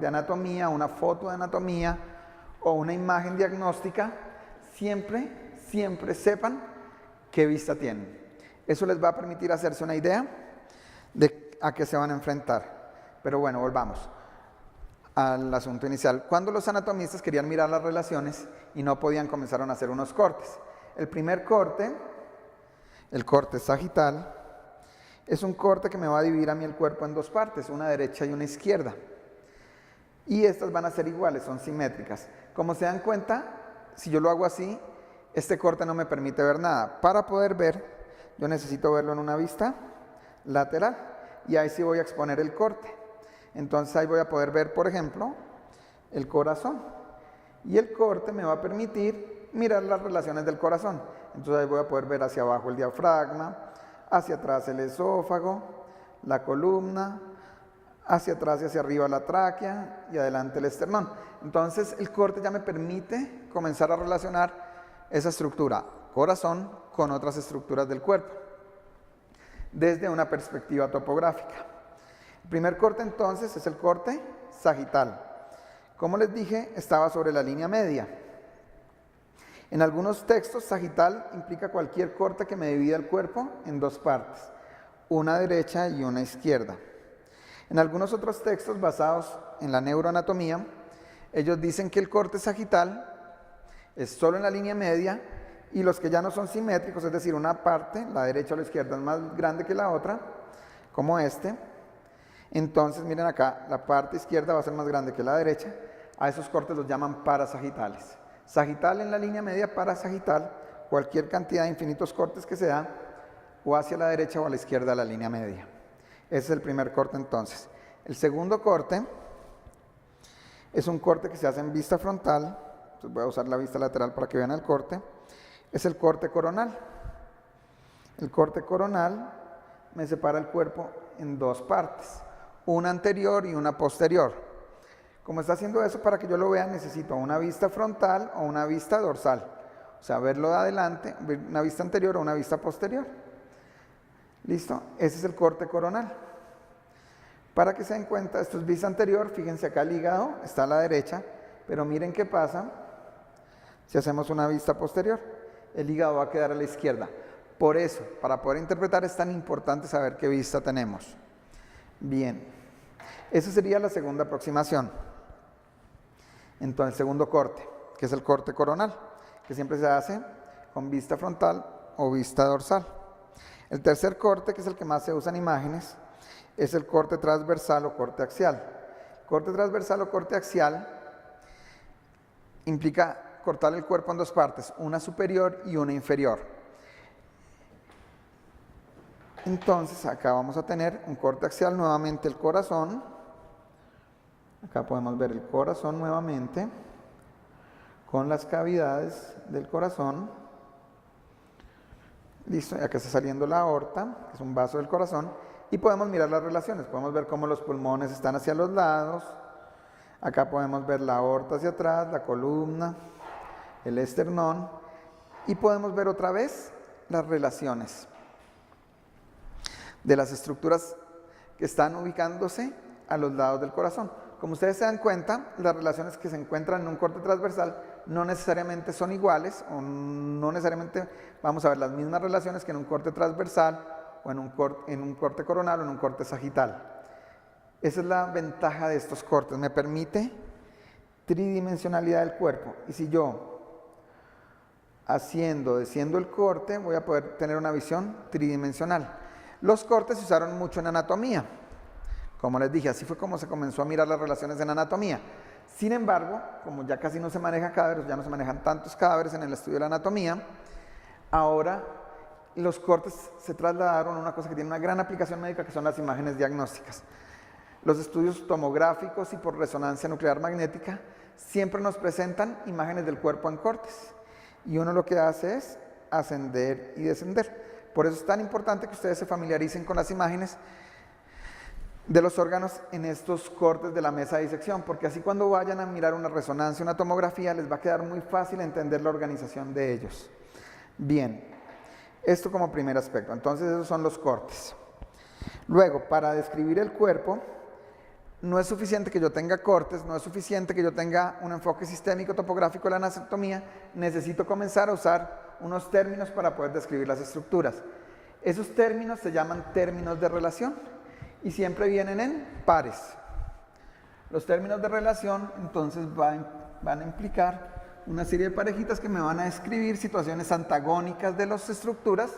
de anatomía, una foto de anatomía o una imagen diagnóstica, siempre sepan qué vista tienen. Eso les va a permitir hacerse una idea de a qué se van a enfrentar. Pero bueno, volvamos al asunto inicial. Cuando los anatomistas querían mirar las relaciones y no podían, comenzaron a hacer unos cortes. El primer corte, el corte sagital, es un corte que me va a dividir a mí el cuerpo en dos partes, una derecha y una izquierda. Y estas van a ser iguales, son simétricas. Como se dan cuenta, si yo lo hago así, este corte no me permite ver nada. Para poder ver, yo necesito verlo en una vista lateral. Y ahí sí voy a exponer el corte. Entonces ahí voy a poder ver, por ejemplo, el corazón. Y el corte me va a permitir mirar las relaciones del corazón. Entonces ahí voy a poder ver hacia abajo el diafragma, hacia atrás el esófago, la columna, hacia atrás y hacia arriba la tráquea y adelante el esternón. Entonces el corte ya me permite comenzar a relacionar esa estructura, corazón, con otras estructuras del cuerpo, desde una perspectiva topográfica. El primer corte entonces es el corte sagital. Como les dije, estaba sobre la línea media. En algunos textos, sagital implica cualquier corte que me divida el cuerpo en dos partes, una derecha y una izquierda. En algunos otros textos basados en la neuroanatomía, ellos dicen que el corte sagital es solo en la línea media y los que ya no son simétricos, es decir, una parte, la derecha o la izquierda, es más grande que la otra, como este. Entonces, miren acá, la parte izquierda va a ser más grande que la derecha. A esos cortes los llaman parasagitales. Sagital en la línea media, parasagital, cualquier cantidad de infinitos cortes que se da, o hacia la derecha o a la izquierda de la línea media. Ese es el primer corte entonces. El segundo corte es un corte que se hace en vista frontal. Entonces voy a usar la vista lateral para que vean el corte. Es el corte coronal. El corte coronal me separa el cuerpo en dos partes, una anterior y una posterior. Como está haciendo eso, para que yo lo vea necesito una vista frontal o una vista dorsal. O sea, verlo de adelante, una vista anterior o una vista posterior. ¿Listo? Ese es el corte coronal. Para que se den cuenta, esto es vista anterior, fíjense acá el hígado está a la derecha, pero miren qué pasa si hacemos una vista posterior. El hígado va a quedar a la izquierda. Por eso, para poder interpretar es tan importante saber qué vista tenemos. Bien, esa sería la segunda aproximación. Entonces, el segundo corte, que es el corte coronal, que siempre se hace con vista frontal o vista dorsal. El tercer corte, que es el que más se usa en imágenes, es el corte transversal o corte axial. Corte transversal o corte axial implica cortar el cuerpo en dos partes, una superior y una inferior. Entonces, acá vamos a tener un corte axial, nuevamente el corazón. Acá podemos ver el corazón nuevamente, con las cavidades del corazón. Listo, y acá está saliendo la aorta, que es un vaso del corazón, y podemos mirar las relaciones. Podemos ver cómo los pulmones están hacia los lados. Acá podemos ver la aorta hacia atrás, la columna, el esternón, y podemos ver otra vez las relaciones de las estructuras que están ubicándose a los lados del corazón. Como ustedes se dan cuenta, las relaciones que se encuentran en un corte transversal no necesariamente son iguales, o no necesariamente vamos a ver las mismas relaciones que en un corte transversal, o en un corte coronal, o en un corte sagital. Esa es la ventaja de estos cortes, me permite tridimensionalidad del cuerpo. Y si yo, desciendo el corte, voy a poder tener una visión tridimensional. Los cortes se usaron mucho en anatomía. Como les dije, así fue como se comenzó a mirar las relaciones en anatomía. Sin embargo, como ya casi no se manejan cadáveres, ya no se manejan tantos cadáveres en el estudio de la anatomía, ahora los cortes se trasladaron a una cosa que tiene una gran aplicación médica, que son las imágenes diagnósticas. Los estudios tomográficos y por resonancia nuclear magnética siempre nos presentan imágenes del cuerpo en cortes. Y uno lo que hace es ascender y descender. Por eso es tan importante que ustedes se familiaricen con las imágenes de los órganos en estos cortes de la mesa de disección, porque así cuando vayan a mirar una resonancia, una tomografía, les va a quedar muy fácil entender la organización de ellos. Bien, esto como primer aspecto. Entonces esos son los cortes. Luego, para describir el cuerpo, no es suficiente que yo tenga cortes, no es suficiente que yo tenga un enfoque sistémico topográfico de la anatomía, necesito comenzar a usar unos términos para poder describir las estructuras. Esos términos se llaman términos de relación y siempre vienen en pares. Los términos de relación entonces van a implicar una serie de parejitas que me van a describir situaciones antagónicas de las estructuras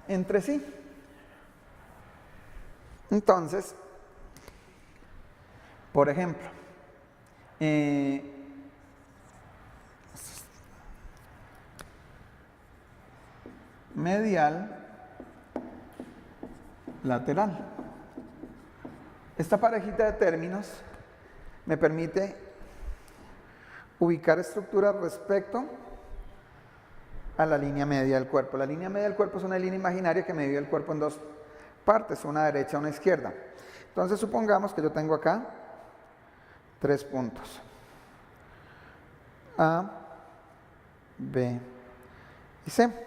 entre sí. Entonces, por ejemplo, medial, lateral. Esta parejita de términos me permite ubicar estructuras respecto a la línea media del cuerpo. La línea media del cuerpo es una línea imaginaria que me divide el cuerpo en dos partes, una derecha y una izquierda. Entonces supongamos que yo tengo acá 3 puntos, A, B y C.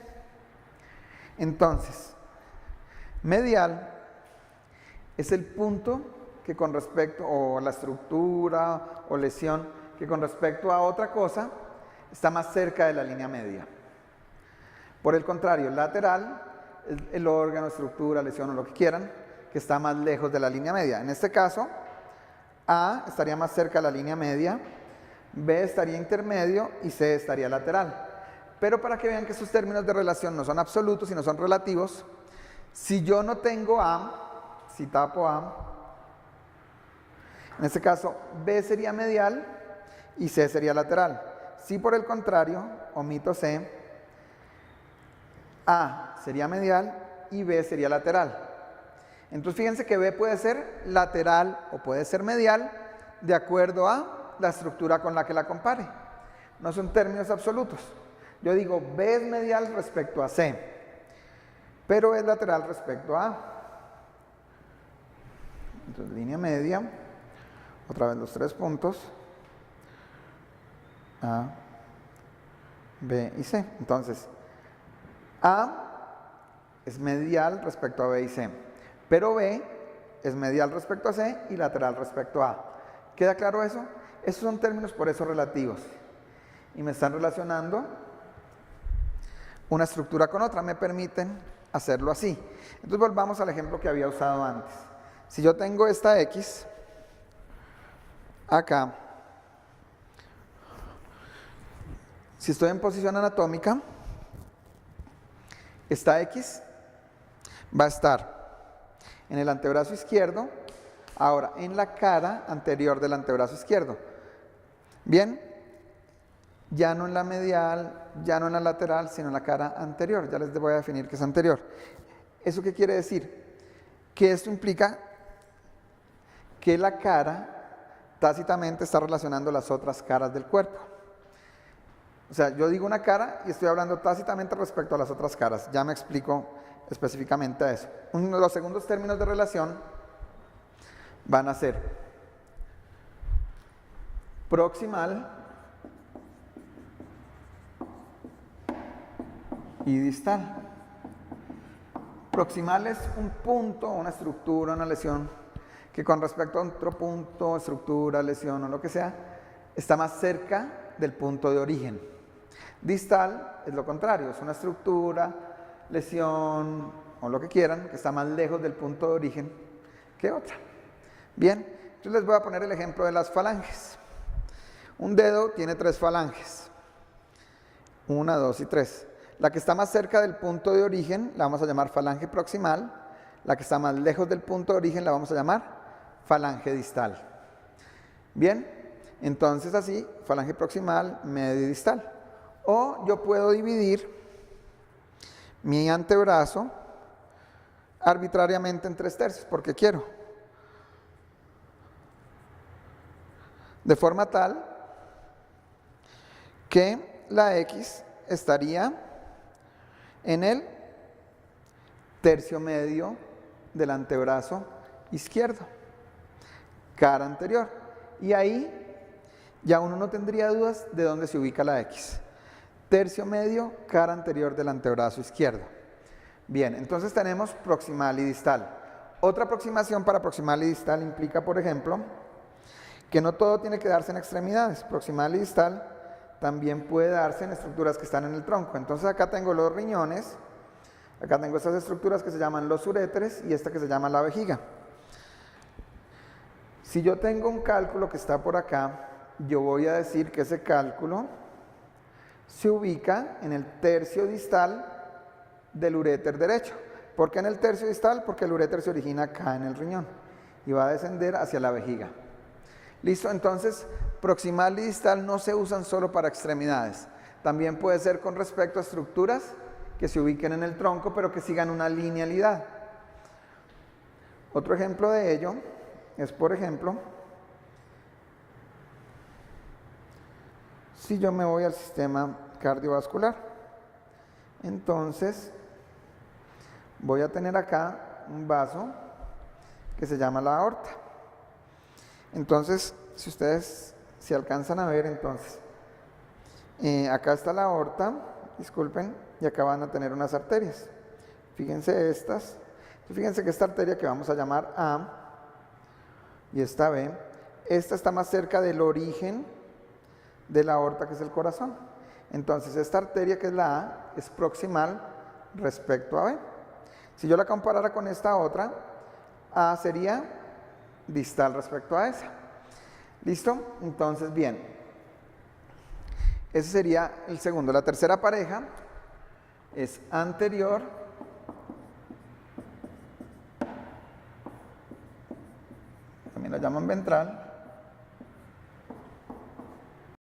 Entonces, medial es el punto que con respecto, o la estructura o lesión, que con respecto a otra cosa está más cerca de la línea media. Por el contrario, lateral es el órgano, estructura, lesión o lo que quieran, que está más lejos de la línea media. En este caso, A estaría más cerca de la línea media, B estaría intermedio y C estaría lateral. Pero para que vean que estos términos de relación no son absolutos, sino son relativos, si yo no tengo A, si tapo A, en este caso B sería medial y C sería lateral. Si por el contrario omito C, A sería medial y B sería lateral. Entonces fíjense que B puede ser lateral o puede ser medial de acuerdo a la estructura con la que la compare. No son términos absolutos. Yo digo B es medial respecto a C, pero es lateral respecto a A. Entonces línea media, otra vez los 3 puntos, A, B y C. Entonces A es medial respecto a B y C, pero B es medial respecto a C y lateral respecto a A. ¿Queda claro eso? Esos son términos por eso relativos y me están relacionando una estructura con otra, me permiten hacerlo así. Entonces volvamos al ejemplo que había usado antes. Si yo tengo esta X acá, si estoy en posición anatómica, esta X va a estar en el antebrazo izquierdo, ahora en la cara anterior del antebrazo izquierdo. Bien, ya no en la medial, ya no en la lateral, sino en la cara anterior. Ya les voy a definir qué es anterior. ¿Eso qué quiere decir? Que esto implica que la cara tácitamente está relacionando las otras caras del cuerpo. O sea, yo digo una cara y estoy hablando tácitamente respecto a las otras caras. Ya me explico específicamente a eso. Los segundos términos de relación van a ser proximal y distal. Proximal es un punto, una estructura, una lesión que con respecto a otro punto, estructura, lesión o lo que sea, está más cerca del punto de origen. Distal es lo contrario, es una estructura, lesión o lo que quieran, que está más lejos del punto de origen que otra. Bien, yo les voy a poner el ejemplo de las falanges. Un dedo tiene 3 falanges, 1, 2 y 3. La que está más cerca del punto de origen la vamos a llamar falange proximal, la que está más lejos del punto de origen la vamos a llamar falange distal. Bien, entonces así, falange proximal, medio y distal. O yo puedo dividir mi antebrazo arbitrariamente en 3/3, porque quiero. De forma tal que la X estaría en el tercio medio del antebrazo izquierdo, cara anterior. Y ahí ya uno no tendría dudas de dónde se ubica la X. Tercio medio, cara anterior del antebrazo izquierdo. Bien, entonces tenemos proximal y distal. Otra aproximación para proximal y distal implica, por ejemplo, que no todo tiene que darse en extremidades. Proximal y distal también puede darse en estructuras que están en el tronco. Entonces acá tengo los riñones, acá tengo estas estructuras que se llaman los uréteres y esta que se llama la vejiga. Si yo tengo un cálculo que está por acá, yo voy a decir que ese cálculo se ubica en el tercio distal del uréter derecho. ¿Por qué en el tercio distal? Porque el uréter se origina acá en el riñón y va a descender hacia la vejiga. ¿Listo? Entonces, proximal y distal no se usan solo para extremidades. También puede ser con respecto a estructuras que se ubiquen en el tronco, pero que sigan una linealidad. Otro ejemplo de ello es, por ejemplo, si yo me voy al sistema cardiovascular. Entonces, voy a tener acá un vaso que se llama la aorta. Entonces, si ustedes se alcanzan a ver, entonces, acá está la aorta, disculpen, y acá van a tener unas arterias. Fíjense estas, y fíjense que esta arteria que vamos a llamar A y esta B, esta está más cerca del origen de la aorta, que es el corazón. Entonces, esta arteria que es la A es proximal respecto a B. Si yo la comparara con esta otra, A sería distal respecto a esa. ¿Listo? Entonces, bien. Ese sería el segundo. La tercera pareja es anterior también la llaman ventral